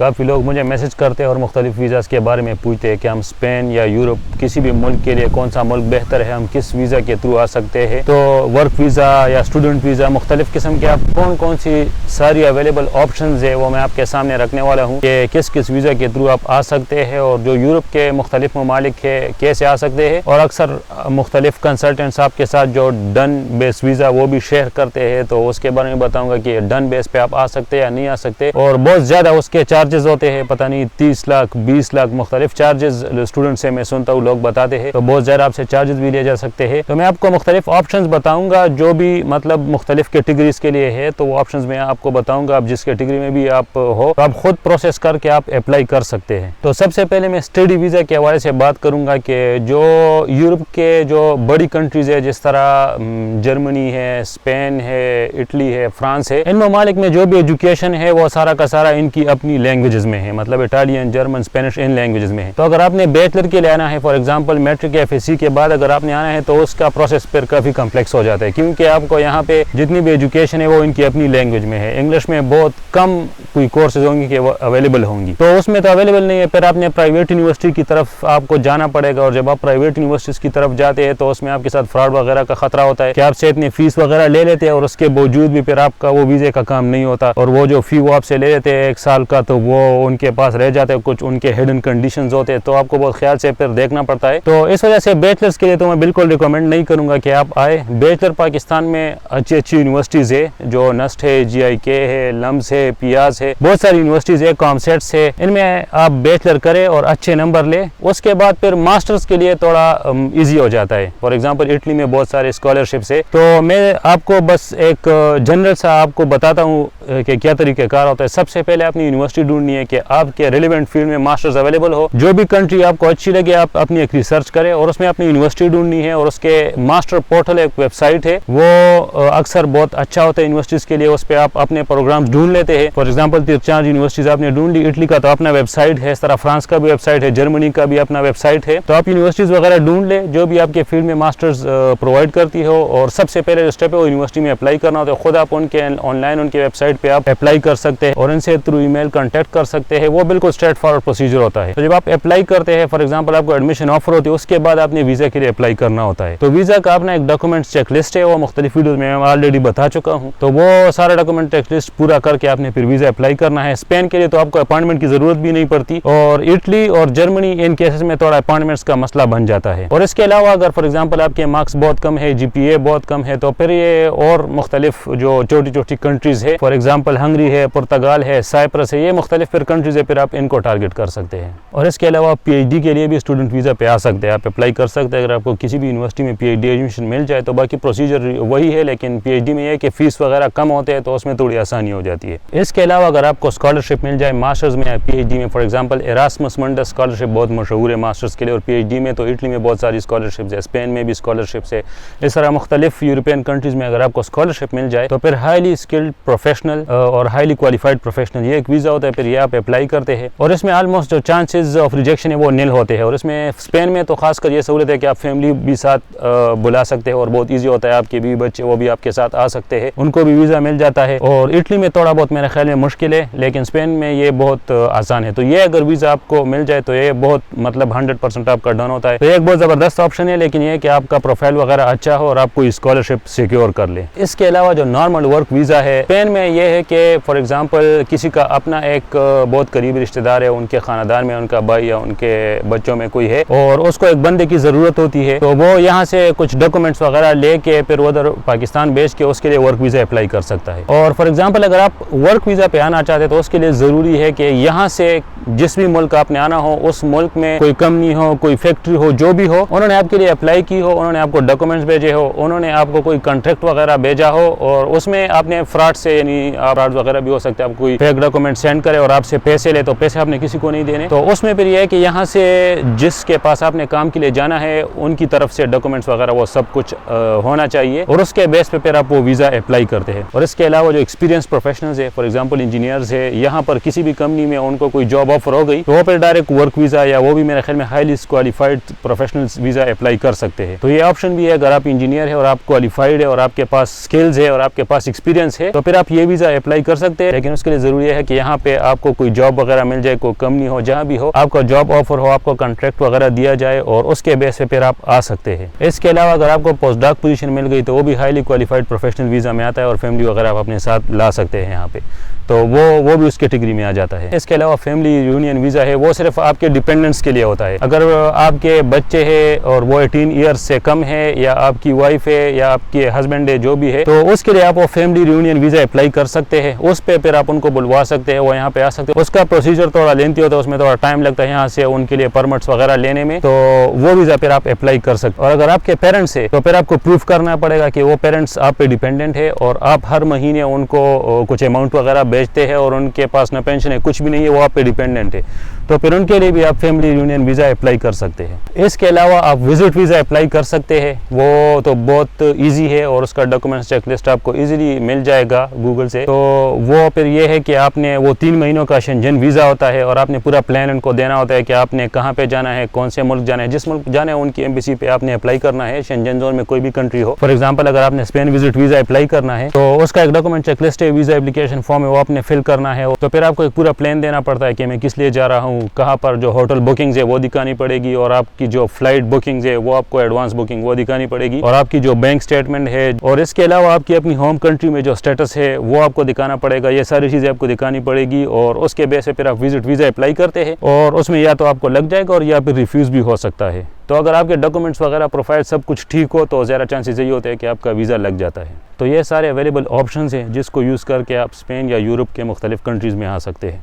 काफ़ी लोग मुझे मैसेज करते हैं और मुख्तलिफ वीज़ाज़ के बारे में पूछते हैं कि हम स्पेन या यूरोप किसी भी मुल्क के लिए कौन सा मुल्क बेहतर है, हम किस वीज़ा के थ्रू आ सकते हैं। तो वर्क वीज़ा या स्टूडेंट वीज़ा मुख्तलिफ किस्म के आप कौन सी सारी अवेलेबल ऑप्शन है वो मैं आपके सामने रखने वाला हूँ कि किस किस वीज़ा के थ्रू आप आ सकते हैं और जो यूरोप के मुख्तलिफ ममालिक है कैसे आ सकते हैं। और अक्सर मुख्तलिफ कंसल्टेंट्स आपके साथ जो डन बेस वीज़ा वो भी शेयर करते हैं, तो उसके बारे में बताऊँगा कि डन बेस पे आप आ सकते हैं या नहीं आ सकते। और बहुत ज़्यादा उसके चार्जेस होते हैं, पता नहीं 30 लाख 20 लाख मुख्तलिफ चार्जेस स्टूडेंट से मैं सुनता हूँ लोग बताते हैं, तो बहुत ज़्यादा आपसे चार्जेस भी लिए जा सकते हैं। तो मैं आपको मुख्तलिफ ऑप्शंस बताऊंगा जो भी मतलब मुख्तलिफ कैटेगरीज के लिए है, तो वो ऑप्शंस मैं आपको बताऊंगा। आप जिस कैटेगरी में भी आप हो तो आप खुद प्रोसेस करके आप अप्लाई कर सकते हैं। तो सबसे पहले मैं स्टडी वीज़ा के हवाले से बात करूंगा कि जो यूरोप के जो बड़ी कंट्रीज है जिस तरह जर्मनी है, स्पेन है, इटली है, फ्रांस है, इन ममालिक में जो भी एजुकेशन है वो सारा का सारा इनकी अपनी लैंग्वेजेस में है, मतलब इटालियन, जर्मन, स्पेनिश इन लैंग्वेजेस में है। तो अगर आपने बैचलर के लिए आना है, फॉर एग्जांपल मैट्रिक या FSC के बाद अगर आपने आना है, तो उसका प्रोसेस फिर काफ़ी कम्प्लेक्स हो जाता है, क्योंकि आपको यहाँ पे जितनी भी एजुकेशन है वो इनकी अपनी लैंग्वेज में है। इंग्लिश में बहुत कम कोई कोर्सेज होंगे कि वो अवेलेबल होंगी, तो उसमें तो अवेलेबल नहीं है। फिर आपने प्राइवेट यूनिवर्सिटी की तरफ आपको जाना पड़ेगा, और जब आप प्राइवेट यूनिवर्सिटीज़ की तरफ जाते हैं तो उसमें आपके साथ फ्रॉड वगैरह का खतरा होता है कि आपसे इतनी फीस वगैरह ले लेते हैं और उसके बावजूद भी फिर आपका वो वीज़े का काम नहीं होता, और वो जो फ़ी वो आपसे ले लेते हैं 1 साल का, तो वो उनके पास रह जाते हैं, कुछ उनके हिडन कंडीशंस होते हैं, तो आपको बहुत ख्याल से फिर देखना पड़ता है। तो इस वजह से बैचलर्स के लिए तो मैं बिल्कुल रिकमेंड नहीं करूँगा कि आप आए। बैचलर पाकिस्तान में अच्छी यूनिवर्सिटीज़ है, जो नस्ट है, GIK है, लम्स है, पियाज है, बहुत सारी यूनिवर्सिटीज़ है, कॉमसेट्स है, इनमें आप बैचलर करें और अच्छे नंबर ले। उसके बाद फिर मास्टर्स के लिए थोड़ा ईजी हो जाता है। फॉर एग्जाम्पल इटली में बहुत सारे स्कॉलरशिप्स है, तो मैं आपको बस एक जनरल सा आपको बताता हूँ कि क्या तरीक़ेकार होता है। सबसे पहले अपनी यूनिवर्सिटी ढूंढनी है कि आपके रिलेवेंट फील्ड में मास्टर्स अवेलेबल हो। जो भी कंट्री आपको अच्छी लगे आप अपनी एक रिसर्च करें और उसमें अपनी यूनिवर्सिटी ढूंढनी है, और उसके मास्टर पोर्टल एक वेबसाइट है, वो अक्सर बहुत अच्छा होता है यूनिवर्सिटीज़ के लिए। उस पर आप अपने प्रोग्राम्स ढूंढ लेते हैं। फॉर एग्जाम्पल 3-4 यूनिवर्सिटीज़ आपने ढूंढ ली, इटली का तो अपना वेबसाइट है, इस तरह फ्रांस का भी वेबसाइट है, जर्मनी का भी अपना वेबसाइट है। तो आप यूनिवर्सिटीज़ वगैरह ढूंढ ले जो भी आपके फील्ड में मास्टर्स प्रोवाइड करती हो, और सबसे पहले जो स्टेप है वो यूनिवर्सिटी में अप्लाई करना होता है। खुद आप उनके ऑनलाइन उनके वेबसाइट पे आप अप्लाई कर सकते हैं और इनसे थ्रू ईमेल कांटेक्ट कर सकते हैं। वो बिल्कुल स्ट्रेट फॉरवर्ड प्रोसीजर होता है। तो जब आप अप्लाई करते हैं, फॉर एग्जांपल आपको एडमिशन ऑफर होती है, उसके बाद आपने वीज़ा के लिए अप्लाई करना होता है। तो वीज़ा का अपना एक डॉक्यूमेंट चेकलिस्ट है, वो मुख्तलिफ वीडियोज़ में मैं ऑलरेडी बता चुका हूँ। तो वो सारा डॉक्यूमेंट चेकलिस्ट पूरा करके आपने फिर वीज़ा अप्लाई करना है। स्पेन के लिए तो आपको अपॉइंटमेंट की ज़रूरत भी नहीं पड़ती, और इटली और जर्मनी इन केसेस में थोड़ा अपॉइंटमेंट्स का मसला बन जाता है। और इसके अलावा अगर फॉर एग्जाम्पल आपके मार्क्स बहुत कम है, GPA बहुत कम है, तो फिर ये और मुख्तलिफ जो छोटी छोटी कंट्रीज़ है, फॉर एग्जाम्पल हंगरी है, पुर्तगाल है, साइप्रस है, ये मुख्तलिफ फिर कंट्रीज़ है, फिर आप इनको टारगेट कर सकते हैं। और इसके अलावा PhD के लिए भी स्टूडेंट वीज़ा पे आ सकते हैं, आप अप्लाई कर सकते हैं। अगर आपको किसी भी यूनिवर्सिटी में PhD एडमिशन मिल जाए तो बाकी प्रोसीजर वही है, लेकिन PhD में यह है कि फ़ीस वगैरह कम होते हैं, तो उसमें थोड़ी आसानी हो जाती है। इसके अलावा अगर आपको स्कॉलरशिप मिल जाए मास्टर्स में या PhD में, फॉर एग्जाम्पल एरास्मस मंडस स्कॉलरशिप बहुत मशहूर है मास्टर्स के लिए, और PhD में तो इटली में बहुत सारी स्कॉलरशिप्स है, स्पेन में भी स्कॉलरशिप्स है। इस तरह मुख्तलिफ यूरोपियन कंट्रीज़ में अगर आपको स्कॉलरशिप मिल जाए तो फिर हाईली स्किल्ड प्रोफेशनल और हाईली क्वालिफाइड प्रोफेशनल ये एक वीज़ा होता है, फिर ये आप अप्लाई करते हैं। और इसमें ऑलमोस्ट जो चांसेस ऑफ रिजेक्शन है वो नील होते हैं। और इसमें स्पेन में तो खासकर ये सहूलत है कि आप फैमिली भी साथ बुला सकते हैं, और बहुत ईजी होता है, आपके भी बच्चे वो भी आपके साथ आ सकते हैं, उनको भी वीज़ा मिल जाता है। और इटली में थोड़ा बहुत मेरे ख्याल में मुश्किल है, लेकिन स्पेन में ये बहुत आसान है। तो ये अगर वीज़ा आपको मिल जाए तो ये बहुत मतलब 100% आपका डन होता है। तो ये एक बहुत ज़बरदस्त ऑप्शन है, लेकिन ये कि आपका प्रोफाइल वगैरह अच्छा हो और आप कोई स्कॉलरशिप सिक्योर कर ले। इसके अलावा जो नॉर्मल वर्क वीज़ा है स्पेन में, ये है कि फॉर एग्जांपल किसी का अपना एक बहुत करीबी रिश्तेदार है, उनके खानदान में उनका भाई या उनके बच्चों में कोई है, और उसको एक बंदे की ज़रूरत होती है, तो वो यहाँ से कुछ डॉक्यूमेंट्स वगैरह लेके फिर उधर पाकिस्तान भेज के उसके लिए वर्क वीज़ा अप्लाई कर सकता है। और फॉर एग्जांपल अगर आप वर्क वीज़ा पे आना चाहते हैं तो उसके लिए ज़रूरी है कि यहाँ से जिस भी मुल्क आपने आना हो, उस मुल्क में कोई कंपनी हो, कोई फैक्ट्री हो, जो भी हो, उन्होंने आपके लिए अप्लाई की हो, उन्होंने आपको डॉक्यूमेंट्स भेजे हो, उन्होंने आपको कोई कॉन्ट्रैक्ट वगैरह भेजा हो, और उसमें आपने फ्रॉड से, यानी फ्रॉड वगैरह भी हो सकता है, आप कोई फेक डॉक्यूमेंट सेंड करे और आपसे पैसे ले, तो पैसे आपने किसी को नहीं देने। तो उसमें फिर यह है कि यहाँ से जिसके पास आपने काम के लिए जाना है उनकी तरफ से डॉक्यूमेंट्स वगैरह वो सब कुछ होना चाहिए, और उसके बेस पे फिर आप वो वीज़ा अप्लाई करते हैं। और इसके अलावा जो एक्सपीरियंस प्रोफेशनल्स है, फॉर एग्जांपल इंजीनियर्स है, यहाँ पर किसी भी कंपनी में उनको कोई जॉब ऑफर हो गई तो वो फिर डायरेक्ट वर्क वीज़ा या वो भी मेरे ख्याल में highly qualified professionals visa apply कर सकते हैं। तो ये ऑप्शन भी है, अगर आप इंजीनियर है और आप क्वालिफाइड है और आपके पास स्किल्स है और आपके पास एक्सपीरियंस है तो फिर आप ये वीज़ा अप्लाई कर सकते हैं। लेकिन उसके लिए ज़रूरी है कि यहाँ पे आपको कोई जॉब वगैरह मिल जाए, कोई कंपनी हो, जहाँ भी हो आपको जॉब ऑफर हो, आपको कॉन्ट्रैक्ट वगैरह दिया जाए और उसके बेस पे फिर आप आ सकते हैं। इसके अलावा अगर आपको पोस्ट डॉक पोजीशन मिल गई तो वो भी हाईली क्वालिफाइड प्रोफेशनल वीज़ा में आता है और फैमिली वगैरह आप अपने साथ ला सकते हैं यहाँ पे, तो वो भी उस कैटेगरी में आ जाता है। इसके अलावा फैमिली यूनियन वीज़ा है, वो सिर्फ आपके डिपेंडेंट्स के लिए होता है। अगर आपके बच्चे हैं और वो 18 ईयर्स से कम है, या आपकी वाइफ है या आपके हस्बैंड है, जो भी है, तो उसके लिए आप वो फैमिली यूनियन वीज़ा अप्लाई कर सकते हैं। उस पे फिर आप उनको बुलवा सकते हैं, वो यहाँ पे आ सकते हैं। उसका प्रोसीजर थोड़ा लेंथी होता है, उसमें थोड़ा टाइम लगता है यहाँ से उनके लिए परमिट्स वगैरह लेने में, तो वो वीज़ा फिर आप अप्लाई कर सकते हैं। और अगर आपके पेरेंट्स है तो फिर आपको प्रूफ करना पड़ेगा कि वो पेरेंट्स आप पे डिपेंडेंट है और आप हर महीने उनको कुछ अमाउंट वगैरह भेजते हैं और उनके पास ना पेंशन है, कुछ भी नहीं है, वो आप पे डिपेंडेंट है, तो फिर उनके लिए भी आप फैमिली यूनियन वीज़ा अप्लाई कर सकते हैं। इसके अलावा आप विजिट वीज़ा अप्लाई कर सकते हैं, वो तो बहुत ईजी है और उसका डॉक्यूमेंट्स चेकलिस्ट आपको ईजिली मिल जाएगा गूगल से। तो वो फिर ये है कि आपने वो 3 महीनों का शेंजन वीज़ा होता है और आपने पूरा प्लान उनको देना होता है कि आपने कहाँ पे जाना है, कौन से मुल्क जाना है, जिस मुल्क जाना है उनकी एम्बेसी पे आपने अप्लाई करना है, शेंजन जोन में कोई भी कंट्री हो। फॉर एग्जाम्पल अगर आपने स्पेन विजिट वीज़ा अप्लाई करना है तो उसका एक डॉक्यूमेंट चेकलिस्ट है, वीज़ा एप्लीकेशन फॉर्म है, वो आपने फिल करना है। तो फिर आपको एक पूरा प्लान देना पड़ता है कि मैं किस लिए जा रहा हूँ, कहाँ पर जो होटल बुकिंग्स है वो दिखानी पड़ेगी, और आपकी जो फ्लाइट बुकिंग्स है वो आपको एडवांस बुकिंग वो दिखानी पड़ेगी, और आपकी जो बैंक स्टेटमेंट है, और इसके अलावा आपकी अपनी होम कंट्री में जो स्टेटस है वो आपको दिखाना पड़ेगा। ये सारी चीज़ें आपको दिखानी पड़ेगी और उसके बेस पे फिर आप विजिट वीज़ा अप्लाई करते हैं और उसमें या तो आपको लग जाएगा और या फिर रिफ्यूज़ भी हो सकता है। तो अगर आपके डॉक्यूमेंट्स वगैरह प्रोफाइल सब कुछ ठीक हो तो ज़्यादा चांसेस यही होते हैं कि आपका वीज़ा लग जाता है। तो ये सारे अवेलेबल ऑप्शंस हैं जिसको यूज़ करके आप स्पेन या यूरोप के मुख्तलिफ कंट्रीज़ में आ सकते हैं।